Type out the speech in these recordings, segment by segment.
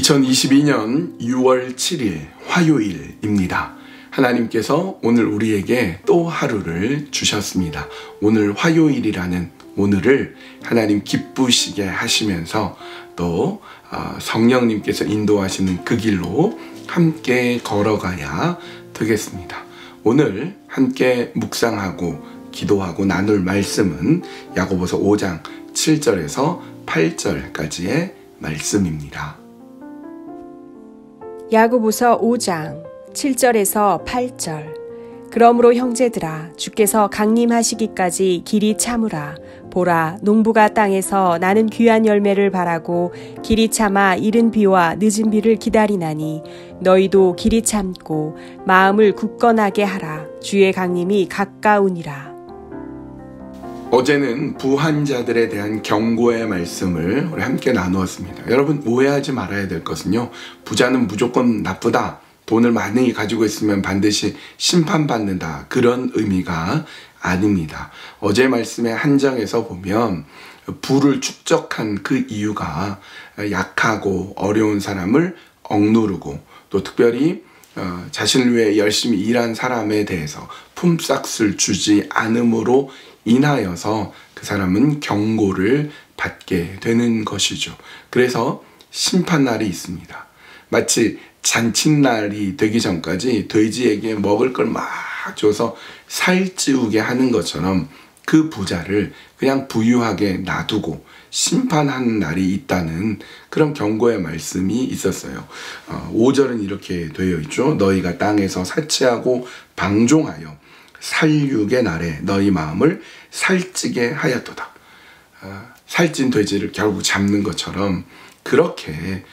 2022년 6월 7일 화요일입니다. 하나님께서 오늘 우리에게 또 하루를 주셨습니다. 오늘 화요일이라는 오늘을 하나님 기쁘시게 하시면서 또 성령님께서 인도하시는 그 길로 함께 걸어가야 되겠습니다. 오늘 함께 묵상하고 기도하고 나눌 말씀은 야고보서 5장 7절에서 8절까지의 말씀입니다. 야고보서 5장 7절에서 8절. 그러므로 형제들아, 주께서 강림하시기까지 길이 참으라. 보라, 농부가 땅에서 나는 귀한 열매를 바라고 길이 참아 이른 비와 늦은 비를 기다리나니 너희도 길이 참고 마음을 굳건하게 하라. 주의 강림이 가까우니라. 어제는 부한 자들에 대한 경고의 말씀을 우리 함께 나누었습니다. 여러분, 오해하지 말아야 될 것은요, 부자는 무조건 나쁘다, 돈을 많이 가지고 있으면 반드시 심판받는다, 그런 의미가 아닙니다. 어제 말씀의 한 장에서 보면 부를 축적한 그 이유가 약하고 어려운 사람을 억누르고 또 특별히 자신을 위해 열심히 일한 사람에 대해서 품삯을 주지 않음으로 인하여서 그 사람은 경고를 받게 되는 것이죠. 그래서 심판날이 있습니다. 마치 잔칫날이 되기 전까지 돼지에게 먹을 걸 막 줘서 살찌우게 하는 것처럼 그 부자를 그냥 부유하게 놔두고 심판하는 날이 있다는 그런 경고의 말씀이 있었어요. 5절은 이렇게 되어 있죠. 너희가 땅에서 사치하고 방종하여 살육의 날에 너희 마음을 살찌게 하였도다. 살찐 돼지를 결국 잡는 것처럼 그렇게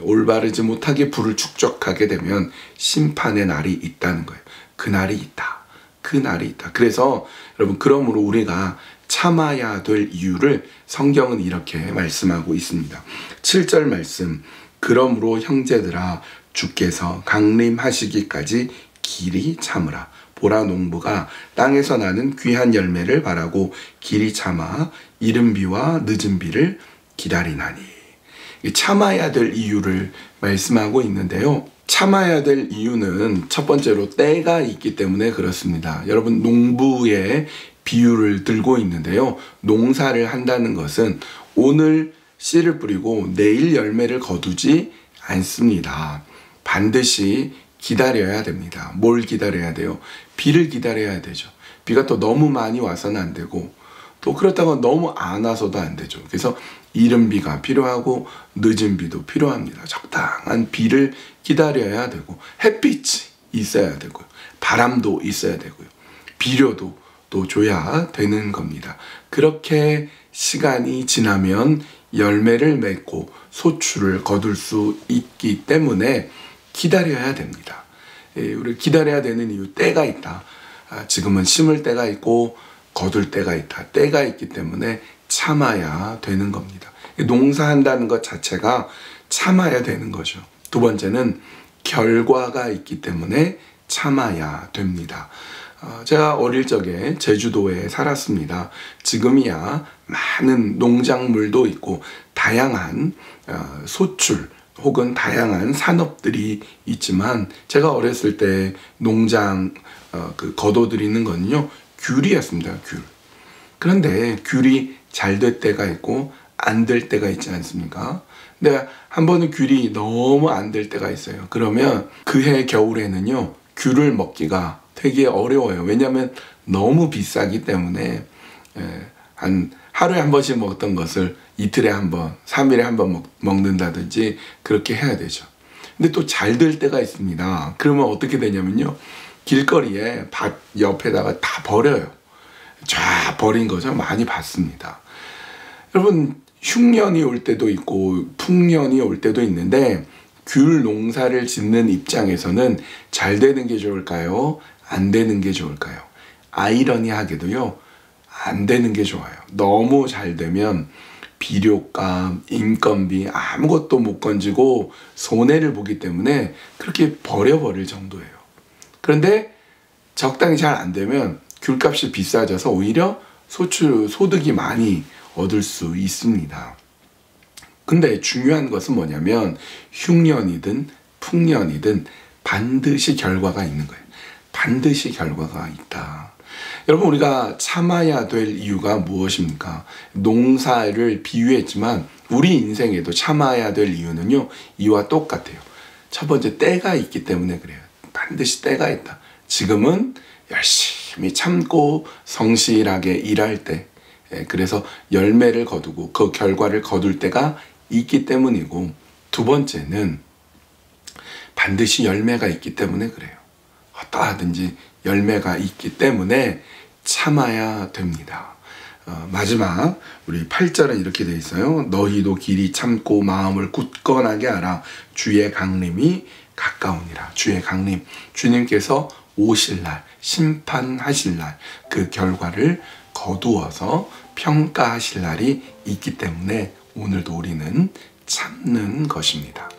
올바르지 못하게 부를 축적하게 되면 심판의 날이 있다는 거예요. 그 날이 있다. 그 날이 있다. 그래서 여러분, 그러므로 우리가 참아야 될 이유를 성경은 이렇게 말씀하고 있습니다. 7절 말씀, 그러므로 형제들아, 주께서 강림하시기까지 길이 참으라. 보라, 농부가 땅에서 나는 귀한 열매를 바라고 길이 참아 이른 비와 늦은 비를 기다리나니. 참아야 될 이유를 말씀하고 있는데요. 참아야 될 이유는 첫 번째로 때가 있기 때문에 그렇습니다. 여러분, 농부의 비유를 들고 있는데요. 농사를 한다는 것은 오늘 씨를 뿌리고 내일 열매를 거두지 않습니다. 반드시 기다려야 됩니다. 뭘 기다려야 돼요? 비를 기다려야 되죠. 비가 또 너무 많이 와서는 안 되고 또 그렇다고 너무 안 와서도 안 되죠. 그래서 이른 비가 필요하고 늦은 비도 필요합니다. 적당한 비를 기다려야 되고 햇빛이 있어야 되고요. 바람도 있어야 되고요. 비료도 또 줘야 되는 겁니다. 그렇게 시간이 지나면 열매를 맺고 소출을 거둘 수 있기 때문에 기다려야 됩니다. 우리 기다려야 되는 이유, 때가 있다. 지금은 심을 때가 있고 거둘 때가 있다. 때가 있기 때문에 참아야 되는 겁니다. 농사한다는 것 자체가 참아야 되는 거죠. 두 번째는 결과가 있기 때문에 참아야 됩니다. 제가 어릴 적에 제주도에 살았습니다. 지금이야 많은 농작물도 있고 다양한 소출 혹은 다양한 산업들이 있지만 제가 어렸을 때 농장 거둬들이는 거는요, 귤이었습니다. 귤. 그런데 귤이 잘 될 때가 있고 안 될 때가 있지 않습니까? 근데 한 번은 귤이 너무 안 될 때가 있어요. 그러면 그해 겨울에는요, 귤을 먹기가 되게 어려워요. 왜냐하면 너무 비싸기 때문에 하루에 한 번씩 먹던 것을 이틀에 한 번, 3일에 한 번 먹는다든지 그렇게 해야 되죠. 근데 또 잘 될 때가 있습니다. 그러면 어떻게 되냐면요, 길거리에 밭 옆에다가 다 버려요. 쫙 버린 거죠. 많이 봤습니다. 여러분, 흉년이 올 때도 있고 풍년이 올 때도 있는데 귤 농사를 짓는 입장에서는 잘 되는 게 좋을까요? 안 되는 게 좋을까요? 아이러니하게도요, 안 되는 게 좋아요. 너무 잘 되면 비료값, 인건비 아무것도 못 건지고 손해를 보기 때문에 그렇게 버려버릴 정도예요. 그런데 적당히 잘 안 되면 귤값이 비싸져서 오히려 소득이 많이 얻을 수 있습니다. 근데 중요한 것은 뭐냐면 흉년이든 풍년이든 반드시 결과가 있는 거예요. 반드시 결과가 있다. 여러분, 우리가 참아야 될 이유가 무엇입니까? 농사를 비유했지만 우리 인생에도 참아야 될 이유는요, 이와 똑같아요. 첫 번째, 때가 있기 때문에 그래요. 반드시 때가 있다. 지금은 열심히 참고 성실하게 일할 때, 그래서 열매를 거두고 그 결과를 거둘 때가 있기 때문이고, 두 번째는 반드시 열매가 있기 때문에 그래요. 어떠하든지 열매가 있기 때문에 참아야 됩니다. 마지막 우리 8절은 이렇게 되어 있어요. 너희도 길이 참고 마음을 굳건하게 하라. 주의 강림이 가까우니라. 주의 강림, 주님께서 오실 날, 심판하실 날, 그 결과를 거두어서 평가하실 날이 있기 때문에 오늘도 우리는 참는 것입니다.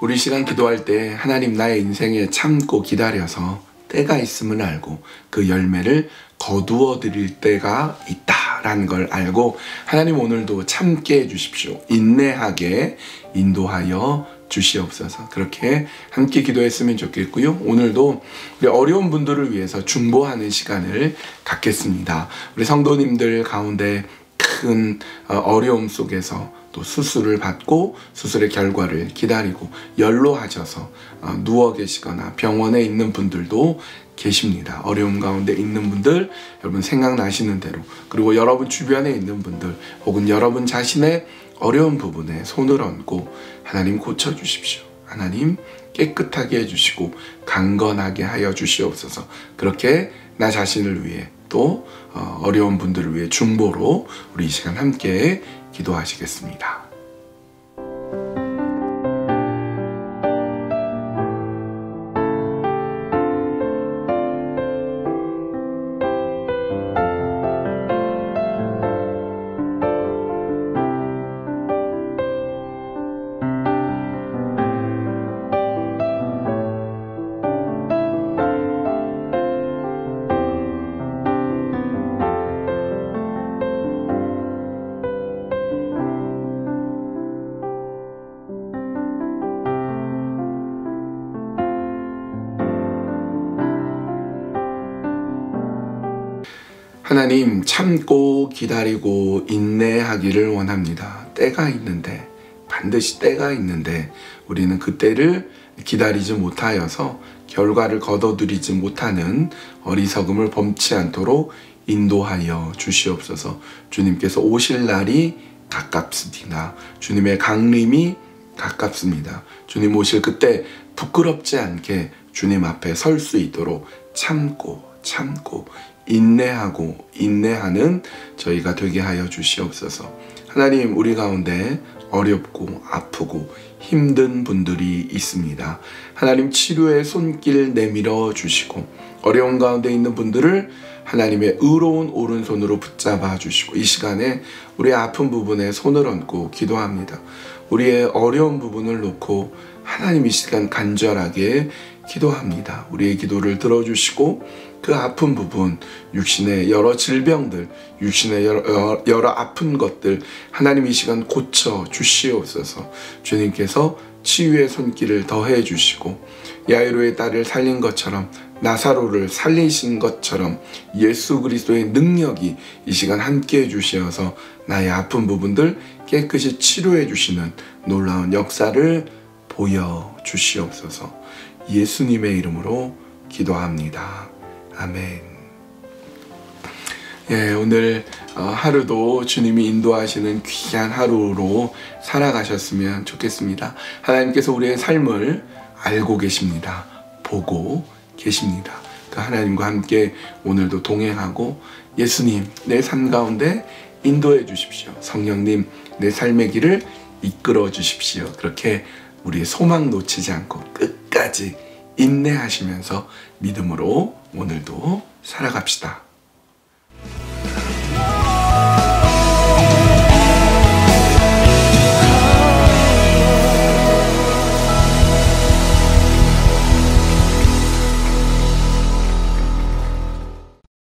우리 시간 기도할 때 하나님, 나의 인생에 참고 기다려서 때가 있음을 알고 그 열매를 거두어 드릴 때가 있다라는 걸 알고, 하나님 오늘도 참게 해주십시오. 인내하게 인도하여 주시옵소서. 그렇게 함께 기도했으면 좋겠고요. 오늘도 우리 어려운 분들을 위해서 중보하는 시간을 갖겠습니다. 우리 성도님들 가운데 큰 어려움 속에서 또 수술을 받고 수술의 결과를 기다리고 연로하셔서 누워 계시거나 병원에 있는 분들도 계십니다. 어려움 가운데 있는 분들, 여러분 생각나시는 대로, 그리고 여러분 주변에 있는 분들 혹은 여러분 자신의 어려운 부분에 손을 얹고 하나님 고쳐주십시오. 하나님 깨끗하게 해주시고 강건하게 하여 주시옵소서. 그렇게 나 자신을 위해 또 어려운 분들을 위해 중보로 우리 이 시간 함께 기도하시겠습니다. 하나님, 참고 기다리고 인내하기를 원합니다. 때가 있는데, 반드시 때가 있는데 우리는 그 때를 기다리지 못하여서 결과를 거둬들이지 못하는 어리석음을 범치 않도록 인도하여 주시옵소서. 주님께서 오실 날이 가깝습니다. 주님의 강림이 가깝습니다. 주님 오실 그때 부끄럽지 않게 주님 앞에 설 수 있도록 참고 인내하고 인내하는 저희가 되게 하여 주시옵소서. 하나님, 우리 가운데 어렵고 아프고 힘든 분들이 있습니다. 하나님, 치료의 손길 내밀어 주시고 어려운 가운데 있는 분들을 하나님의 의로운 오른손으로 붙잡아 주시고, 이 시간에 우리의 아픈 부분에 손을 얹고 기도합니다. 우리의 어려운 부분을 놓고 하나님 이 시간 간절하게 기도합니다. 우리의 기도를 들어주시고 그 아픈 부분, 육신의 여러 질병들, 육신의 여러 아픈 것들 하나님 이 시간 고쳐 주시옵소서. 주님께서 치유의 손길을 더해 주시고 야이로의 딸을 살린 것처럼, 나사로를 살리신 것처럼 예수 그리스도의 능력이 이 시간 함께해 주시어서 나의 아픈 부분들 깨끗이 치료해 주시는 놀라운 역사를 보여 주시옵소서. 예수님의 이름으로 기도합니다. 아멘. 오늘 하루도 주님이 인도하시는 귀한 하루로 살아가셨으면 좋겠습니다. 하나님께서 우리의 삶을 알고 계십니다. 보고 계십니다. 그 하나님과 함께 오늘도 동행하고 예수님, 내 삶 가운데 인도해 주십시오. 성령님, 내 삶의 길을 이끌어 주십시오. 그렇게 우리의 소망 놓치지 않고 끝까지 인내하시면서 믿음으로 오늘도 살아갑시다.